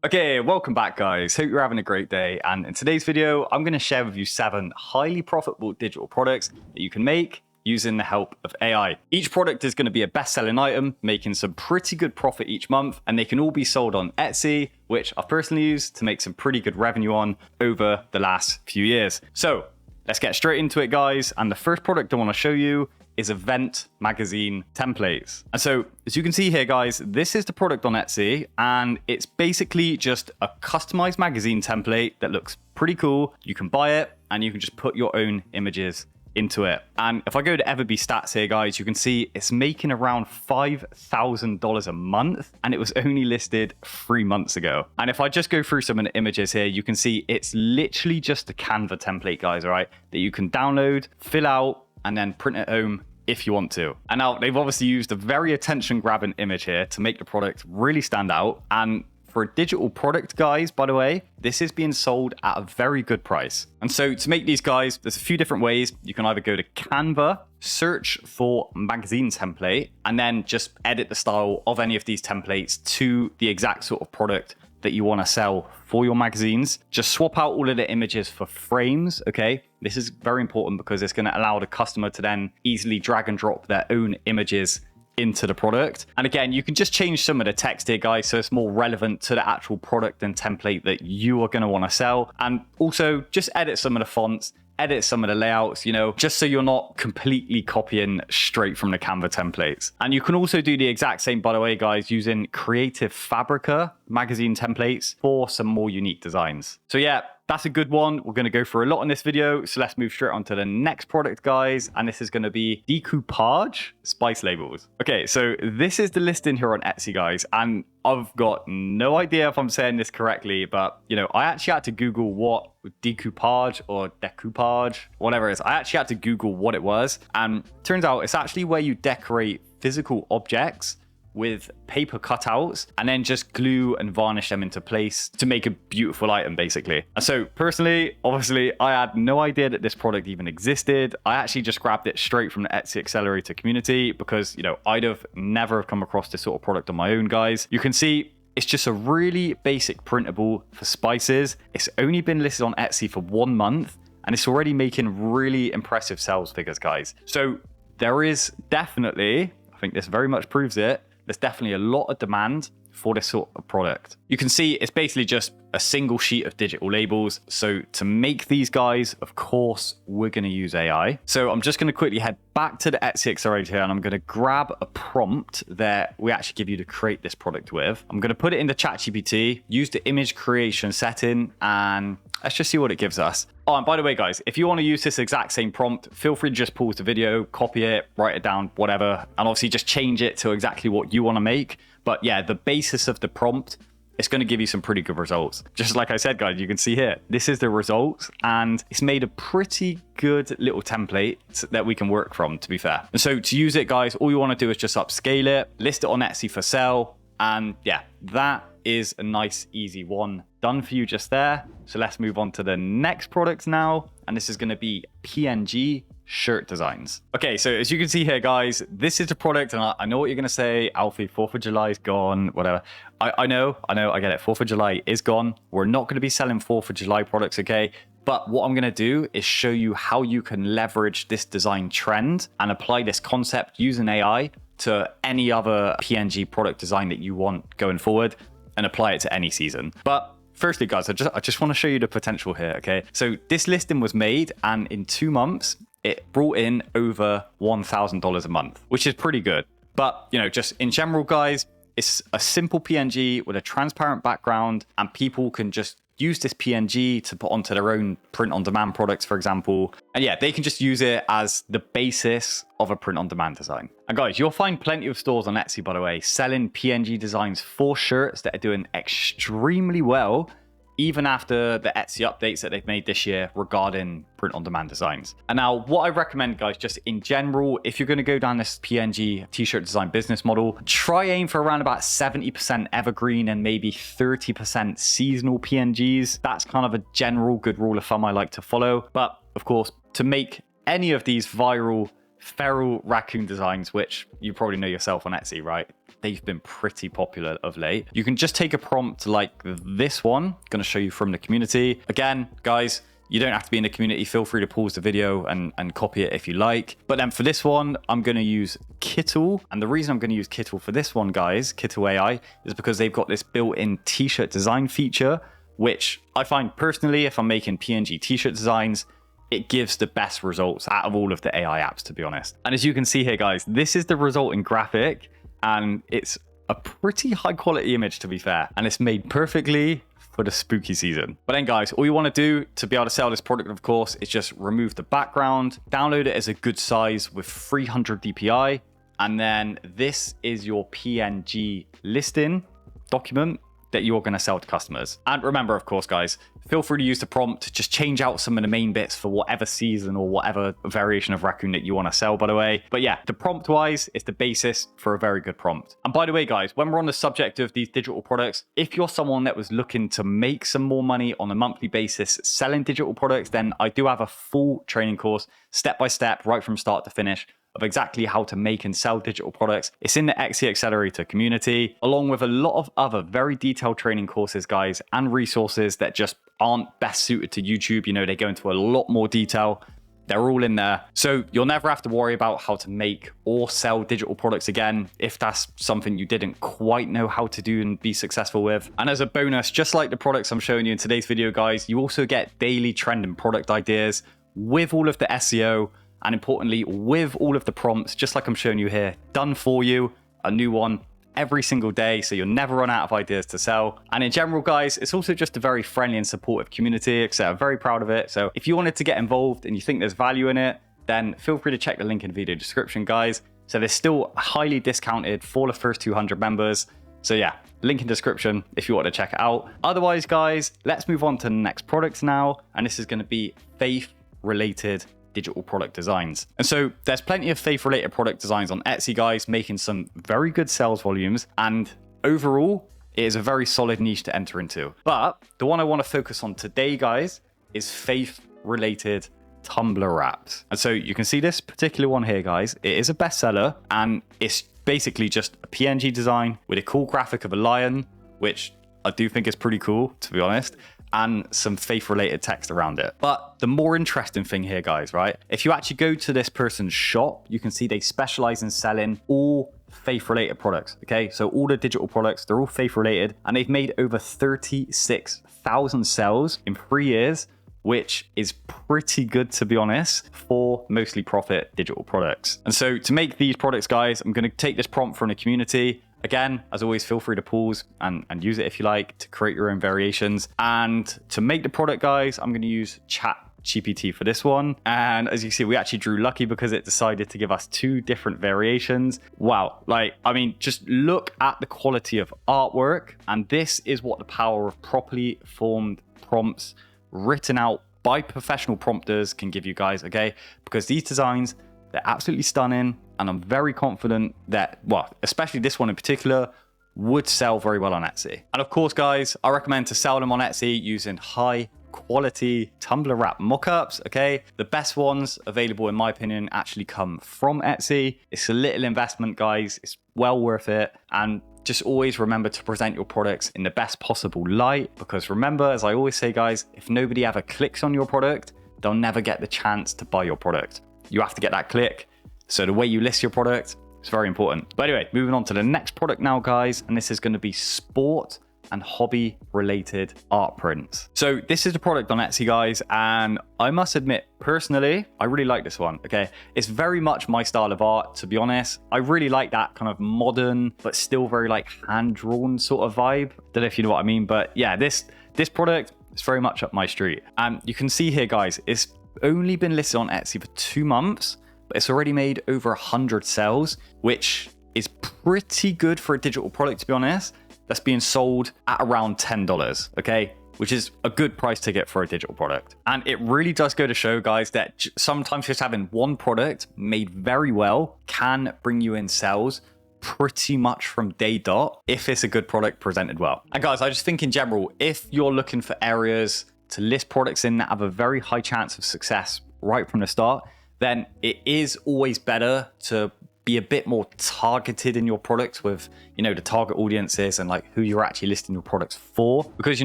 Okay, welcome back guys. Hope you're having a great day. And in today's video, I'm going to share with you 7 highly profitable digital products that you can make using the help of AI. Each product is going to be a best-selling item, making some pretty good profit each month, and they can all be sold on Etsy, which I've personally used to make some pretty good revenue on over the last few years. So let's get straight into it, guys. And the first product I want to show you is event magazine templates. And so as you can see here, guys, this is the product on Etsy, and it's basically just a customized magazine template that looks pretty cool. You can buy it and you can just put your own images into it. And if I go to Everbee stats here, guys, you can see it's making around $5,000 a month, and it was only listed 3 months ago. And if I just go through some of the images here, you can see it's literally just a Canva template, guys, all right, that you can download, fill out, and then print at home if you want to. And now they've obviously used a very attention-grabbing image here to make the product really stand out. And for a digital product, guys, by the way, this is being sold at a very good price. And so to make these, guys, there's a few different ways. You can either go to Canva, search for magazine template, and then just edit the style of any of these templates to the exact sort of product that you want to sell for your magazines. Just swap out all of the images for frames, okay? This is very important because it's going to allow the customer to then easily drag and drop their own images into the product. And again, you can just change some of the text here, guys, so it's more relevant to the actual product and template that you are going to want to sell. And also just edit some of the fonts, edit some of the layouts, you know, just so you're not completely copying straight from the Canva templates. And you can also do the exact same, by the way, guys, using Creative Fabrica magazine templates for some more unique designs. So yeah, that's a good one. We're going to go through a lot in this video. So let's move straight on to the next product, guys. And this is going to be decoupage spice labels. Okay, so this is the listing here on Etsy, guys. And I've got no idea if I'm saying this correctly, but you know, I actually had to Google what decoupage or decoupage, whatever it is. I actually had to Google what it was. And turns out it's actually where you decorate physical objects with paper cutouts and then just glue and varnish them into place to make a beautiful item, basically. And so personally, obviously, I had no idea that this product even existed. I actually just grabbed it straight from the Etsy Accelerator community because, you know, I'd have never come across this sort of product on my own, guys. You can see it's just a really basic printable for spices. It's only been listed on Etsy for 1 month and it's already making really impressive sales figures, guys. So there is definitely, I think this very much proves it, there's definitely a lot of demand for this sort of product. You can see it's basically just a single sheet of digital labels. So to make these, guys, of course, we're going to use AI. So I'm just going to quickly head back to the Etsy Accelerator and I'm going to grab a prompt that we actually give you to create this product with. I'm going to put it into ChatGPT, use the image creation setting, and let's just see what it gives us. Oh, and by the way, guys, if you want to use this exact same prompt, feel free to just pause the video, copy it, write it down, whatever, and obviously just change it to exactly what you want to make. But yeah, the basis of the prompt, it's going to give you some pretty good results. Just like I said, guys, you can see here, this is the results, and it's made a pretty good little template that we can work from, to be fair. And so to use it, guys, all you want to do is just upscale it, list it on Etsy for sale, and yeah, that is a nice, easy one done for you just there. So let's move on to the next product now, and this is going to be PNG shirt designs. Okay, so as you can see here, guys, this is the product, and I know what you're going to say, Alfie, 4th of July is gone, whatever. I know, I get it. 4th of July is gone. We're not going to be selling 4th of July products, okay? But what I'm going to do is show you how you can leverage this design trend and apply this concept using AI to any other PNG product design that you want going forward and apply it to any season. But firstly, guys, I just want to show you the potential here, okay? So this listing was made, and in 2 months, it brought in over $1,000 a month, which is pretty good. But, you know, just in general, guys, it's a simple PNG with a transparent background, and people can just use this PNG to put onto their own print-on-demand products, for example. And yeah, they can just use it as the basis of a print-on-demand design. And guys, you'll find plenty of stores on Etsy, by the way, selling PNG designs for shirts that are doing extremely well, even after the Etsy updates that they've made this year regarding print-on-demand designs. And now what I recommend, guys, just in general, if you're going to go down this PNG t-shirt design business model, try aim for around about 70% evergreen and maybe 30% seasonal PNGs. That's kind of a general good rule of thumb I like to follow. But of course, to make any of these viral feral raccoon designs, which you probably know yourself on Etsy, right? they've been pretty popular of late. You can just take a prompt like this one, going to show you from the community. Again, guys, you don't have to be in the community. Feel free to pause the video and copy it if you like. But then for this one, I'm going to use KITTL. And the reason I'm going to use KITTL for this one, guys, KITTL AI, is because they've got this built-in t-shirt design feature, which I find personally, if I'm making PNG t-shirt designs, it gives the best results out of all of the AI apps, to be honest. And as you can see here, guys, this is the resulting graphic, and it's a pretty high quality image, to be fair. And it's made perfectly for the spooky season. But then guys, all you want to do to be able to sell this product, of course, is just remove the background, download it as a good size with 300 DPI, and then this is your PNG listing document that you're going to sell to customers. And remember, of course, guys, feel free to use the prompt. Just change out some of the main bits for whatever season or whatever variation of raccoon that you want to sell, by the way. But yeah, the prompt wise is the basis for a very good prompt. And by the way, guys, when we're on the subject of these digital products, if you're someone that was looking to make some more money on a monthly basis selling digital products, then I do have a full training course, step by step, right from start to finish, of exactly how to make and sell digital products. It's in the Etsy Accelerator community, along with a lot of other very detailed training courses, guys, and resources that just aren't best suited to YouTube. You know, they go into a lot more detail. They're all in there. So you'll never have to worry about how to make or sell digital products again if that's something you didn't quite know how to do and be successful with. And as a bonus, just like the products I'm showing you in today's video, guys, you also get daily trend and product ideas with all of the SEO, and importantly, with all of the prompts, just like I'm showing you here, done for you, a new one every single day, so you'll never run out of ideas to sell. And in general, guys, it's also just a very friendly and supportive community, so I'm very proud of it. So if you wanted to get involved and you think there's value in it, then feel free to check the link in the video description, guys. So there's still highly discounted for the first 200 members. So yeah, link in description if you want to check it out. Otherwise, guys, let's move on to the next product now. And this is going to be faith-related digital product designs. And so there's plenty of faith related product designs on Etsy, guys, making some very good sales volumes. And overall, it is a very solid niche to enter into. But the one I want to focus on today, guys, is faith related tumbler wraps. And so you can see this particular one here, guys. It is a bestseller, and it's basically just a PNG design with a cool graphic of a lion, which I do think is pretty cool, to be honest, and some faith-related text around it. But the more interesting thing here, guys, right? If you actually go to this person's shop, you can see they specialize in selling all faith-related products, okay? So all the digital products, they're all faith-related, and they've made over 36,000 sales in 3 years, which is pretty good, to be honest, for mostly profit digital products. And so to make these products, guys, I'm gonna take this prompt from the community. Again, as always, feel free to pause and use it if you like to create your own variations. And to make the product, guys, I'm going to use ChatGPT for this one. And as you see, we actually drew lucky because it decided to give us 2 different variations. Wow. Like, I mean, just look at the quality of artwork. And this is what the power of properly formed prompts written out by professional prompters can give you, guys, okay? Because these designs, they're absolutely stunning, and I'm very confident that, well, especially this one in particular, would sell very well on Etsy. And of course, guys, I recommend to sell them on Etsy using high quality tumbler wrap mockups, okay? The best ones available, in my opinion, actually come from Etsy. It's a little investment, guys. It's well worth it. And just always remember to present your products in the best possible light, because remember, as I always say, guys, if nobody ever clicks on your product, they'll never get the chance to buy your product. You have to get that click. So the way you list your product is very important. But anyway, moving on to the next product now, guys, and this is going to be sport and hobby related art prints. So this is the product on Etsy, guys, and I must admit, personally, I really like this one, okay? It's very much my style of art, to be honest. I really like that kind of modern, but still very like hand-drawn sort of vibe. Don't know if you know what I mean, but yeah, this product is very much up my street. And you can see here, guys, it's only been listed on Etsy for 2 months, but it's already made over 100 sales, which is pretty good for a digital product, to be honest. That's being sold at around $10, okay? Which is a good price ticket for a digital product. And it really does go to show, guys, that sometimes just having one product made very well can bring you in sales pretty much from day dot if it's a good product presented well. And guys, I just think in general, if you're looking for areas to list products in that have a very high chance of success right from the start, then it is always better to be a bit more targeted in your products with, the target audiences and like who you're actually listing your products for. Because,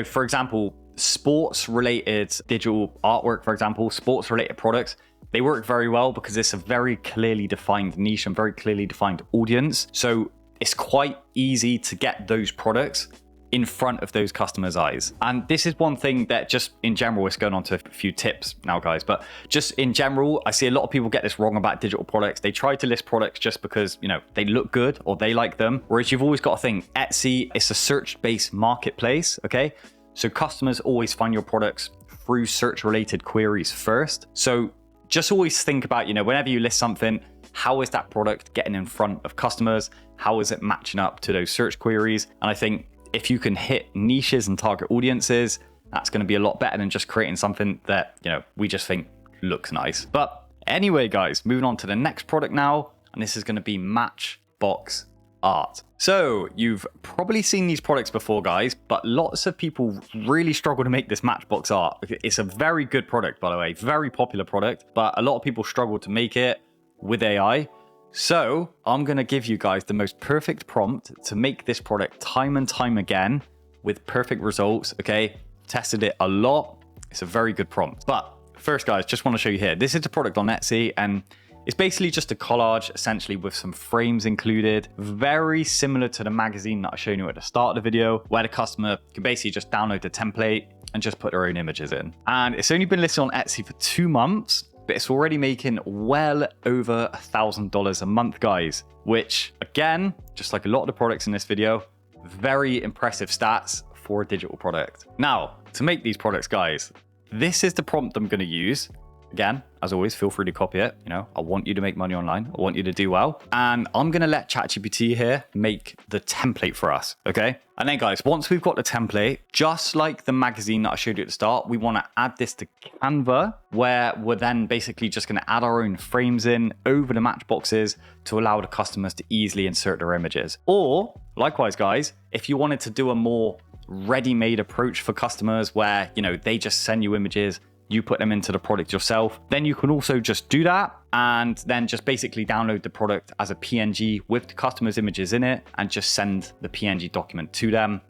for example, sports related digital artwork, for example, sports related products, they work very well because it's a very clearly defined niche and very clearly defined audience. So it's quite easy to get those products in front of those customers' eyes. And this is one thing that just in general, it's going on to a few tips now, guys, but just in general, I see a lot of people get this wrong about digital products. They try to list products just because, they look good or they like them. Whereas you've always got to think Etsy is a search-based marketplace, okay? So customers always find your products through search-related queries first. So just always think about, whenever you list something, how is that product getting in front of customers? How is it matching up to those search queries? And I think if you can hit niches and target audiences, that's going to be a lot better than just creating something that, we just think looks nice. But anyway, guys, moving on to the next product now, and this is going to be Matchbox art. So you've probably seen these products before, guys, but lots of people really struggle to make this Matchbox art. It's a very good product, by the way, very popular product, but a lot of people struggle to make it with AI. So I'm going to give you guys the most perfect prompt to make this product time and time again with perfect results. Okay. Tested it a lot. It's a very good prompt. But first, guys, just want to show you here. This is a product on Etsy and it's basically just a collage essentially with some frames included. Very similar to the magazine that I showed you at the start of the video, where the customer can basically just download the template and just put their own images in. And it's only been listed on Etsy for 2 months. But it's already making well over $1,000 a month, guys, which again, just like a lot of the products in this video, very impressive stats for a digital product. Now, to make these products, guys, this is the prompt I'm going to use. Again, as always, feel free to copy it. I want you to make money online. I want you to do well. And I'm going to let ChatGPT here make the template for us. Okay. And then, guys, once we've got the template, just like the magazine that I showed you at the start, we want to add this to Canva, where we're then basically just going to add our own frames in over the matchboxes to allow the customers to easily insert their images. Or likewise, guys, if you wanted to do a more ready-made approach for customers where, they just send you images, you put them into the product yourself, then you can also just do that and then just basically download the product as a PNG with the customer's images in it and just send the PNG document to them,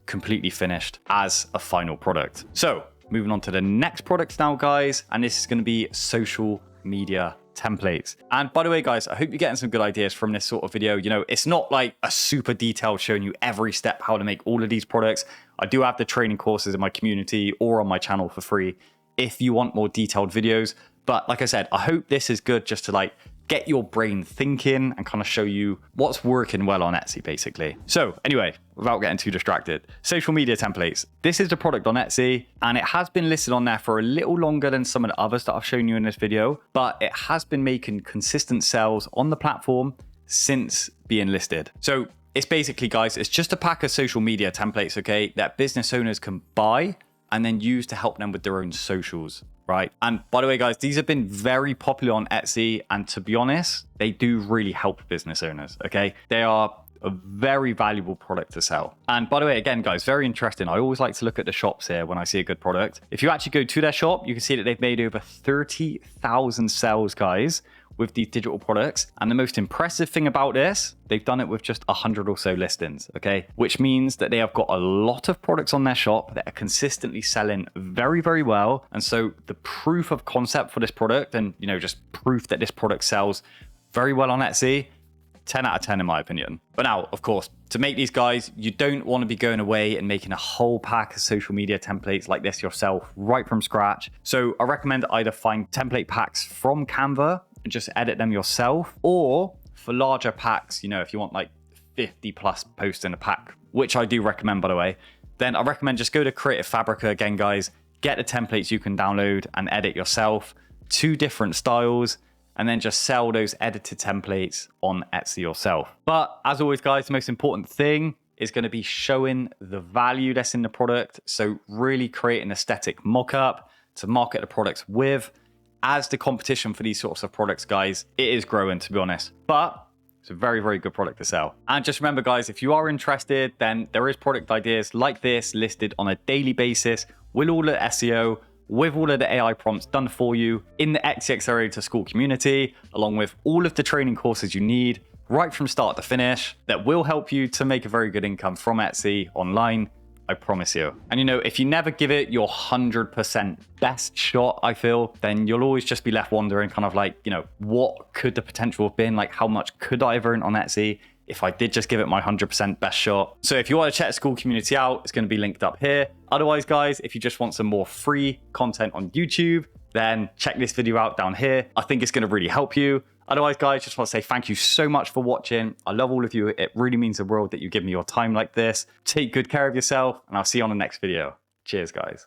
completely finished as a final product. So moving on to the next product now, guys, and this is going to be social media templates. And by the way, guys, I hope you're getting some good ideas from this sort of video. It's not like a super detailed showing you every step how to make all of these products. I do have the training courses in my community or on my channel for free if you want more detailed videos. But like I said, I hope this is good just to get your brain thinking and kind of show you what's working well on Etsy, basically. So anyway, without getting too distracted, social media templates. This is the product on Etsy and it has been listed on there for a little longer than some of the others that I've shown you in this video, but it has been making consistent sales on the platform since being listed. So it's basically, guys, it's just a pack of social media templates, okay, that business owners can buy and then use to help them with their own socials, right? And by the way, guys, these have been very popular on Etsy. And to be honest, they do really help business owners, okay? They are a very valuable product to sell. And by the way, again, guys, very interesting. I always like to look at the shops here when I see a good product. If you actually go to their shop, you can see that they've made over 30,000 sales, guys, with these digital products. And the most impressive thing about this, they've done it with just 100 or so listings, okay? Which means that they have got a lot of products on their shop that are consistently selling very, very well. And so the proof of concept for this product and, just proof that this product sells very well on Etsy, 10 out of 10 in my opinion. But now, of course, to make these, guys, you don't want to be going away and making a whole pack of social media templates like this yourself right from scratch. So I recommend either find template packs from Canva and just edit them yourself, or for larger packs, if you want 50 plus posts in a pack, which I do recommend, by the way, then I recommend just go to Creative Fabrica again, guys, get the templates you can download and edit yourself, 2 different styles, and then just sell those edited templates on Etsy yourself. But as always, guys, the most important thing is going to be showing the value that's in the product. So really create an aesthetic mock-up to market the products with. As the competition for these sorts of products, guys, it is growing, to be honest, but it's a very, very good product to sell. And just remember, guys, if you are interested, then there is product ideas like this listed on a daily basis with all the SEO, with all of the AI prompts done for you in the Etsy Accelerator School community, along with all of the training courses you need right from start to finish that will help you to make a very good income from Etsy online. I promise you. And if you never give it your 100% best shot, I feel, then you'll always just be left wondering kind of like, what could the potential have been? Like, how much could I have earned on Etsy if I did just give it my 100% best shot? So if you want to check the school community out, it's going to be linked up here. Otherwise, guys, if you just want some more free content on YouTube, then check this video out down here. I think it's going to really help you. Otherwise, guys, just want to say thank you so much for watching. I love all of you. It really means the world that you give me your time like this. Take good care of yourself, and I'll see you on the next video. Cheers, guys.